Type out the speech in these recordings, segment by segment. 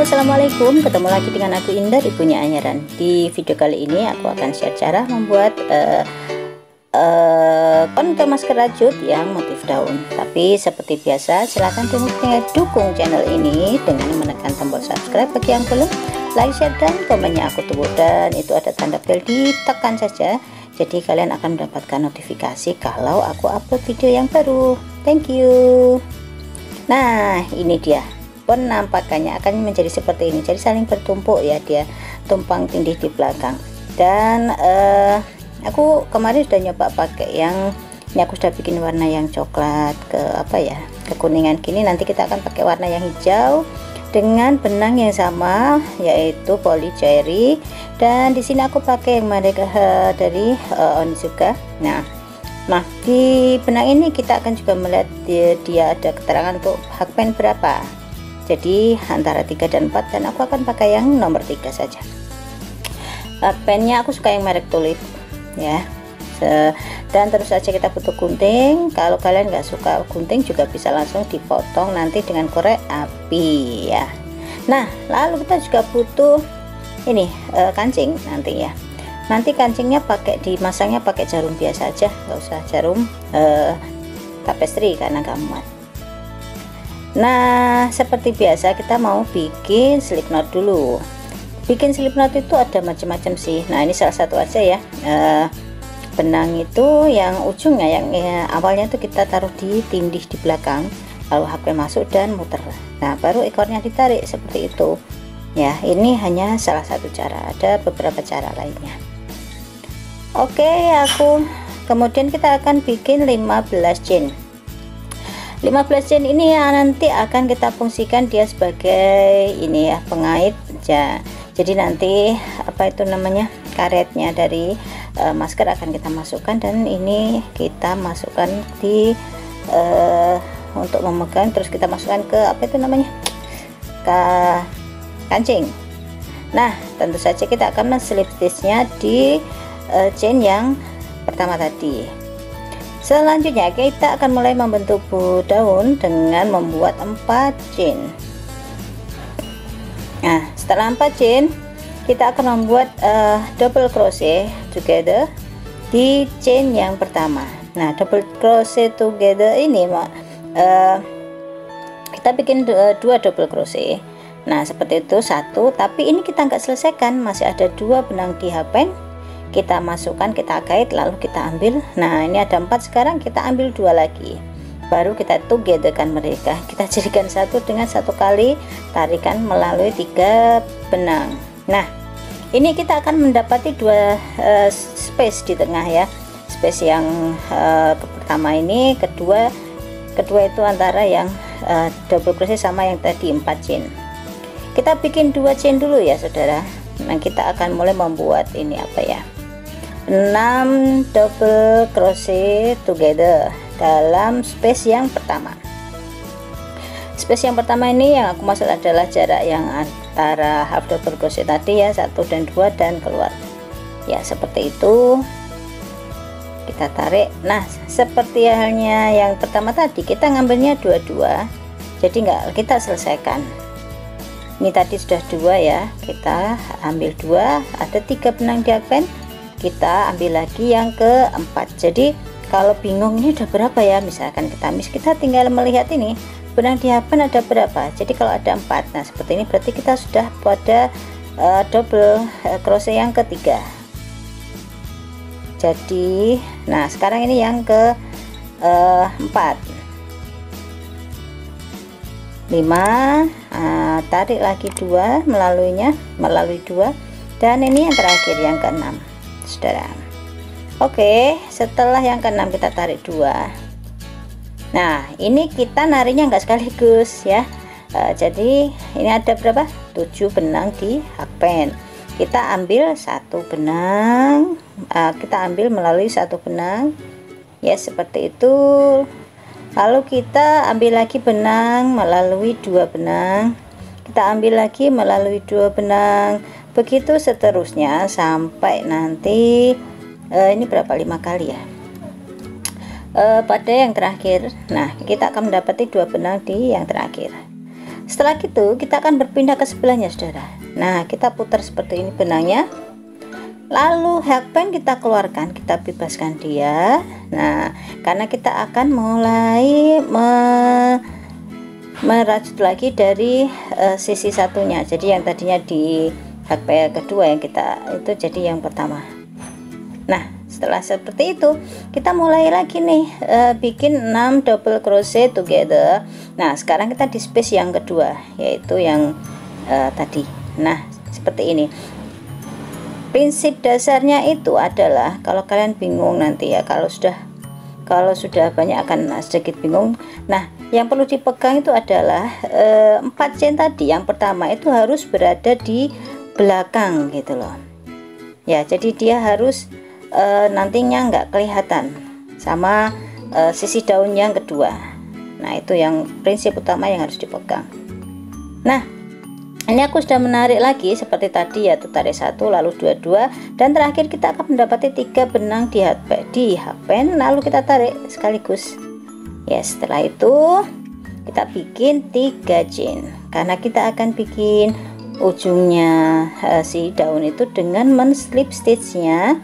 Assalamualaikum, ketemu lagi dengan aku Indah, ibunya Anyaran. Di video kali ini aku akan share cara membuat konten masker rajut yang motif daun. Tapi seperti biasa, silahkan dukung channel ini dengan menekan tombol subscribe bagi yang belum, like, share, dan komennya aku tunggu. Dan itu ada tanda bel, ditekan saja, jadi kalian akan mendapatkan notifikasi kalau aku upload video yang baru. Thank you. Nah, ini dia penampakannya akan menjadi seperti ini, jadi saling bertumpuk ya, dia tumpang tindih di belakang. Dan aku kemarin sudah nyoba pakai yang ini, aku sudah bikin warna yang coklat ke kekuningan gini. Nanti kita akan pakai warna yang hijau dengan benang yang sama, yaitu poly cherry. Dan di sini aku pakai yang merek dari Onitsuka. Nah, di benang ini kita akan juga melihat dia ada keterangan untuk hakpen berapa. Jadi antara 3 dan 4, dan aku akan pakai yang nomor 3 saja. Pennya aku suka yang merek Tulip ya. Dan terus saja kita butuh gunting. Kalau kalian nggak suka gunting juga bisa langsung dipotong nanti dengan korek api ya. Nah, lalu kita juga butuh ini kancing nanti ya. Nanti kancingnya dimasangnya pakai jarum biasa aja, nggak usah jarum tapestry karena nggak muat. Nah, seperti biasa kita mau bikin slip knot dulu. Bikin slip knot itu ada macam-macam sih. Nah, ini salah satu aja ya. Benang itu yang ujungnya, yang awalnya itu kita taruh di tindih di belakang, lalu HP masuk dan muter. Nah, baru ekornya ditarik seperti itu. Ya, ini hanya salah satu cara. Ada beberapa cara lainnya. Oke, kemudian kita akan bikin 15 chain. 15 chain ini ya, nanti akan kita fungsikan dia sebagai ini ya, pengait ya. Jadi nanti karetnya dari masker akan kita masukkan, dan ini kita masukkan di untuk memegang, terus kita masukkan ke ke kancing. Nah, tentu saja kita akan men-slip stitchnya di chain yang pertama tadi. Selanjutnya kita akan mulai membentuk daun dengan membuat 4 chain. Nah, setelah 4 chain kita akan membuat double crochet together di chain yang pertama. Nah, double crochet together ini kita bikin 2 double crochet. Nah, seperti itu satu, tapi ini kita nggak selesaikan, masih ada 2 benang di hapen. Kita masukkan, kita kait, lalu kita ambil. Nah, ini ada 4, sekarang kita ambil 2 lagi, baru kita togetherkan mereka, kita jadikan satu dengan satu kali tarikan melalui 3 benang. Nah, ini kita akan mendapati 2 space di tengah ya, space yang pertama ini, kedua itu antara yang double crochet sama yang tadi 4 chain. Kita bikin 2 chain dulu ya saudara. Nah, kita akan mulai membuat ini 6 double crochet together dalam space yang pertama. Space yang pertama ini yang aku maksud adalah jarak yang antara half double crochet tadi ya, 1 dan 2, dan keluar ya, seperti itu. Kita tarik. Nah, seperti halnya yang pertama tadi, kita ngambilnya 2-2, jadi nggak kita selesaikan. Ini tadi sudah 2 ya, kita ambil 2, ada 3 benang di hapen, kita ambil lagi yang keempat. Jadi kalau bingung ini udah berapa ya, misalkan kita tinggal melihat ini benang di hapen ada berapa. Jadi kalau ada 4, nah seperti ini berarti kita sudah pada double crochet yang ketiga. Jadi nah sekarang ini yang ke 4, 5, tarik lagi 2 melalui 2, dan ini yang terakhir yang ke-6 saudara. Oke, setelah yang ke-6 kita tarik 2. Nah, ini kita narinya enggak sekaligus ya. Jadi ini ada berapa? 7 benang di hapen. Kita ambil 1 benang, kita ambil melalui 1 benang ya, seperti itu. Lalu kita ambil lagi benang melalui 2 benang, kita ambil lagi melalui 2 benang, begitu seterusnya sampai nanti ini berapa, 5 kali ya, pada yang terakhir. Nah, kita akan mendapati 2 benang di yang terakhir. Setelah itu kita akan berpindah ke sebelahnya, saudara. Nah, kita putar seperti ini benangnya, lalu hakpen kita keluarkan, kita bebaskan dia. Nah, karena kita akan mulai merajut lagi dari sisi satunya. Jadi yang tadinya di hakpen kedua yang kita itu jadi yang pertama. Nah, setelah seperti itu kita mulai lagi nih bikin 6 double crochet together. Nah, sekarang kita di space yang kedua, yaitu yang tadi. Nah, seperti ini. Prinsip dasarnya itu adalah, kalau kalian bingung nanti ya, kalau sudah banyak akan sedikit bingung. Nah, yang perlu dipegang itu adalah 4 chain tadi. Yang pertama itu harus berada di belakang gitu loh ya, jadi dia harus nantinya nggak kelihatan sama sisi daun yang kedua. Nah, itu yang prinsip utama yang harus dipegang. Nah, ini aku sudah menarik lagi seperti tadi, yaitu tarik 1 lalu 2 dan terakhir kita akan mendapati 3 benang di hakpen lalu kita tarik sekaligus ya. Setelah itu kita bikin 3 chain karena kita akan bikin ujungnya si daun itu dengan men-slip stitch-nya.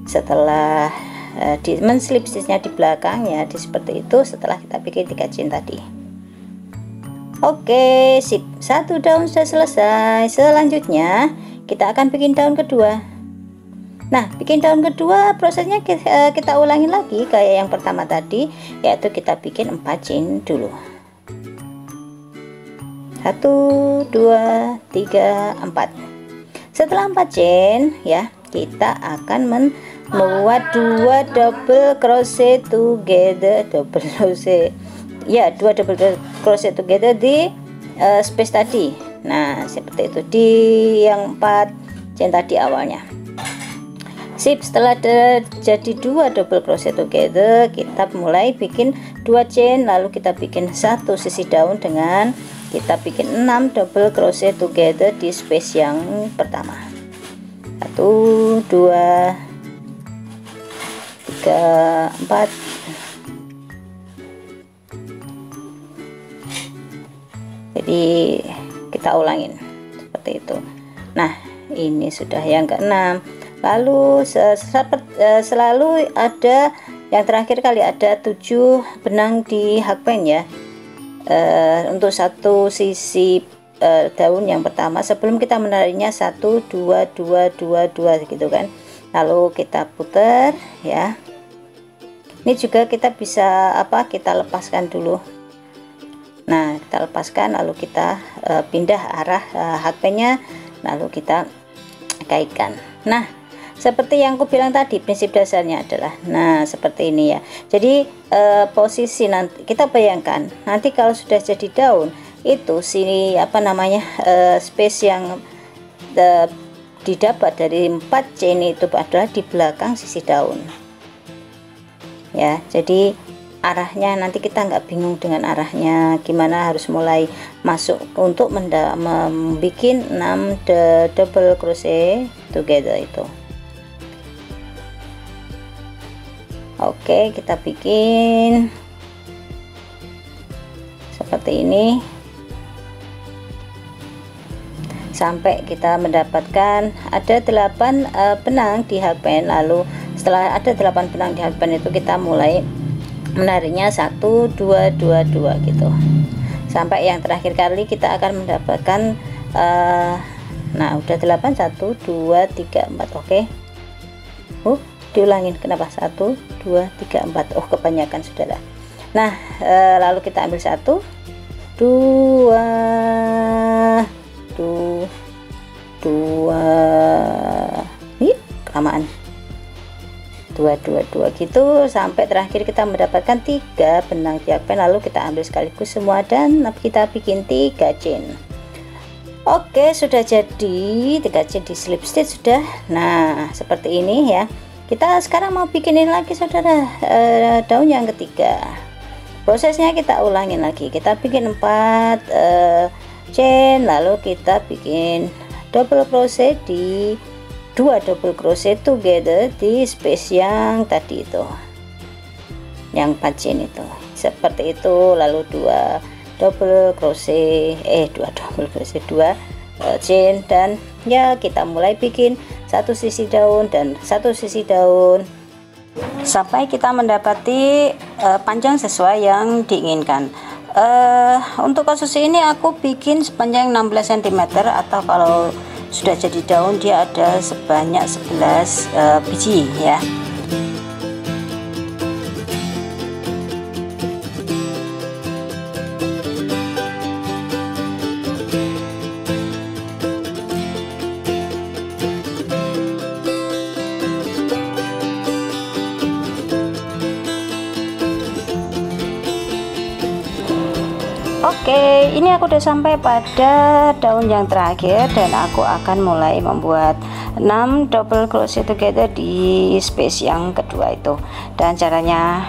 Setelah di men-slip stitch-nya di belakang ya, seperti itu. Setelah kita bikin 3 chain tadi. Oke, sip, 1 daun sudah selesai. Selanjutnya kita akan bikin daun kedua. Nah, bikin daun kedua prosesnya kita ulangi lagi kayak yang pertama tadi, yaitu kita bikin 4 chain dulu. 1 2 3 4. Setelah 4 chain ya, kita akan membuat 2 double crochet together, double crochet ya, 2 double crochet together di space tadi. Nah, seperti itu di yang 4 chain tadi awalnya. Sip, setelah jadi 2 double crochet together, kita mulai bikin 2 chain lalu kita bikin satu sisi daun dengan kita bikin 6 double crochet together di space yang pertama. 1 2 3 4. Jadi kita ulangin seperti itu. Nah, ini sudah yang ke-6. Lalu selalu ada yang terakhir kali ada 7 benang di hakpen ya, untuk satu sisi daun yang pertama sebelum kita menariknya 1 2 2 2 2 gitu kan. Lalu kita putar ya. Ini juga kita bisa kita lepaskan dulu. Nah, kita lepaskan lalu kita pindah arah hakpennya lalu kita kaitkan. Nah, seperti yang aku bilang tadi, prinsip dasarnya adalah nah seperti ini ya. Jadi posisi nanti kita bayangkan nanti kalau sudah jadi daun itu sini space yang didapat dari 4 chain itu adalah di belakang sisi daun ya. Jadi arahnya nanti kita nggak bingung dengan arahnya gimana, harus mulai masuk untuk membuat 6 double crochet together itu. Oke, kita bikin seperti ini sampai kita mendapatkan ada 8 benang di hakpen. Lalu setelah ada 8 benang di hakpen itu kita mulai menariknya 1 2 2 2 gitu sampai yang terakhir kali kita akan mendapatkan nah udah 8 1 2 3 4. Oke, diulangin kenapa 1 2 3 4. Oh, kebanyakan saudara. Nah, lalu kita ambil 1 2 nih kelamaan 2 gitu sampai terakhir kita mendapatkan 3 benang di hakpen. Lalu kita ambil sekaligus semua dan kita bikin 3 chain. Oke, sudah jadi 3 chain di slip stitch sudah. Nah, seperti ini ya. Kita sekarang mau bikinin lagi saudara daun yang ketiga. Prosesnya kita ulangin lagi, kita bikin 4 chain lalu kita bikin double crochet di 2 double crochet together di space yang tadi itu yang 4 chain itu seperti itu. Lalu 2 double crochet dua double crochet, 2 chain, dan ya kita mulai bikin satu sisi daun dan satu sisi daun sampai kita mendapati panjang sesuai yang diinginkan. Untuk kasus ini aku bikin sepanjang 16 cm, atau kalau sudah jadi daun dia ada sebanyak 11 biji ya. Oke, ini aku udah sampai pada daun yang terakhir dan aku akan mulai membuat 6 double crochet together di space yang kedua itu. Dan caranya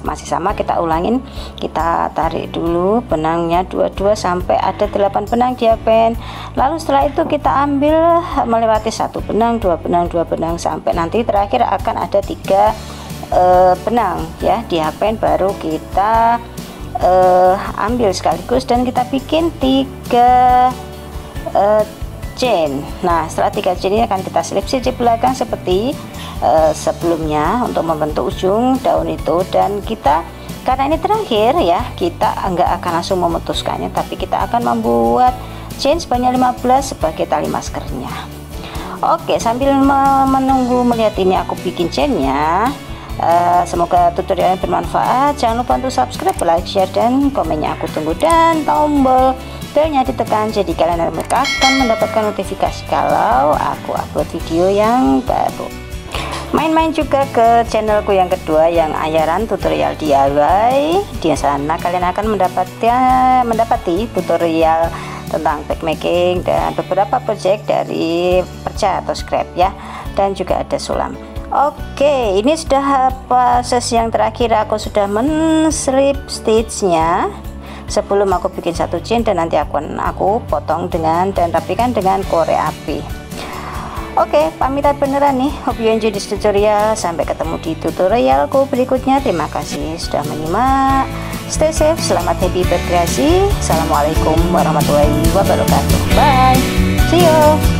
masih sama, kita ulangin, kita tarik dulu benangnya 22 sampai ada 8 benang diapen. Lalu setelah itu kita ambil melewati 1 benang, 2 benang, 2 benang sampai nanti terakhir akan ada 3 benang ya diapen, baru kita ambil sekaligus dan kita bikin 3 chain. Nah, setelah 3 chain ini akan kita selip sisi belakang seperti sebelumnya untuk membentuk ujung daun itu. Dan kita, karena ini terakhir ya, kita nggak akan langsung memutuskannya, tapi kita akan membuat chain sebanyak 15 sebagai tali maskernya. Oke, sambil menunggu melihat ini aku bikin chainnya. Semoga tutorialnya bermanfaat. Jangan lupa untuk subscribe, like, share, dan komennya aku tunggu, dan tombol belnya ditekan jadi kalian akan mendapatkan notifikasi kalau aku upload video yang baru. Main-main juga ke channelku yang kedua yang Ayaran Tutorial DIY. Di sana kalian akan mendapati tutorial tentang backmaking dan beberapa project dari perca atau scrap ya, dan juga ada sulam. Oke, ini sudah proses yang terakhir, aku sudah men-slip stitchnya sebelum aku bikin 1 chain, dan nanti aku potong dengan dan rapikan dengan korek api. Oke, pamitan beneran nih. Hope you enjoy this tutorial. Sampai ketemu di tutorialku berikutnya. Terima kasih sudah menyimak. Stay safe, selamat happy berkreasi. Assalamualaikum warahmatullahi wabarakatuh. Bye, see you.